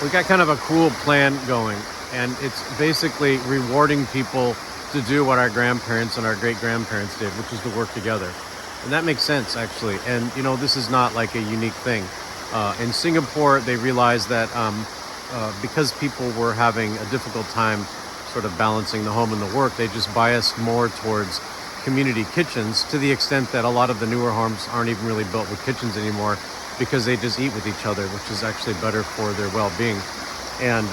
we got kind of a cool plan going, and it's basically rewarding people to do what our grandparents and our great grandparents did, which is to work together. And that makes sense, actually. And this is not like a unique thing. In Singapore, they realized that because people were having a difficult time sort of balancing the home and the work, they just biased more towards community kitchens, to the extent that a lot of the newer homes aren't even really built with kitchens anymore, because they just eat with each other, which is actually better for their well-being. And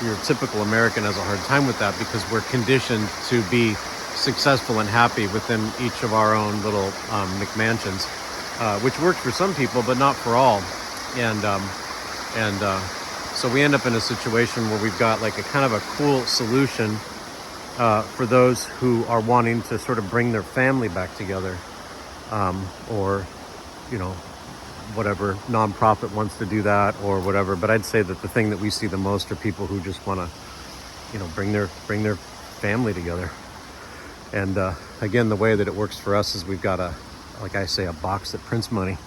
your typical American has a hard time with that, because we're conditioned to be successful and happy within each of our own little McMansions, which works for some people but not for all. And so we end up in a situation where we've got like a kind of a cool solution for those who are wanting to sort of bring their family back together, or whatever nonprofit wants to do that or whatever. But I'd say that the thing that we see the most are people who just want to bring their family together. And again, the way that it works for us is we've got a box that prints money.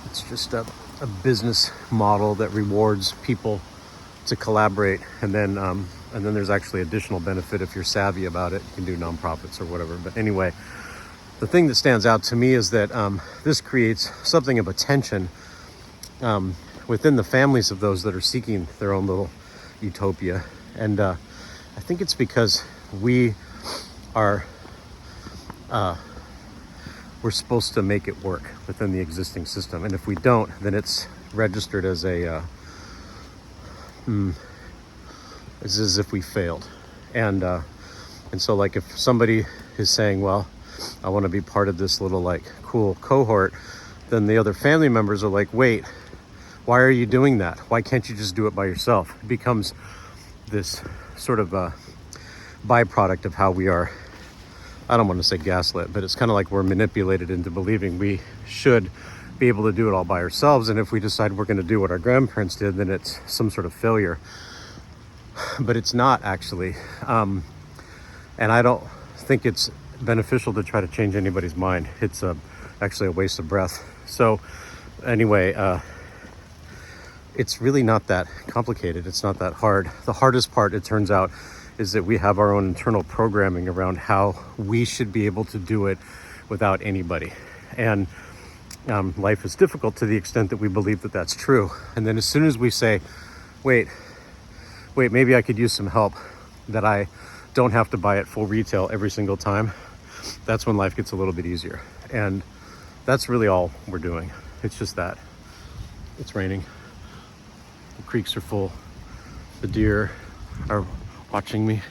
It's just a business model that rewards people to collaborate, and then there's actually additional benefit if you're savvy about it. You can do nonprofits or whatever. But anyway, the thing that stands out to me is that this creates something of a tension within the families of those that are seeking their own little utopia. And I think it's because we're supposed to make it work within the existing system. And if we don't, then it's registered as it's as if we failed. And so, like, if somebody is saying, well, I want to be part of this little like cool cohort, then the other family members are like, wait, why are you doing that? Why can't you just do it by yourself? It becomes this sort of a byproduct of how we are, I don't want to say gaslit, but it's kind of like we're manipulated into believing we should be able to do it all by ourselves. And if we decide we're going to do what our grandparents did, then it's some sort of failure. But it's not, actually. And I don't think it's beneficial to try to change anybody's mind. It's actually a waste of breath. So anyway, it's really not that complicated. It's not that hard. The hardest part, it turns out, is that we have our own internal programming around how we should be able to do it without anybody. And life is difficult to the extent that we believe that that's true. And then as soon as we say, wait, maybe I could use some help, that I don't have to buy at full retail every single time, that's when life gets a little bit easier. And that's really all we're doing. It's just that. It's raining. The creeks are full. The deer are watching me.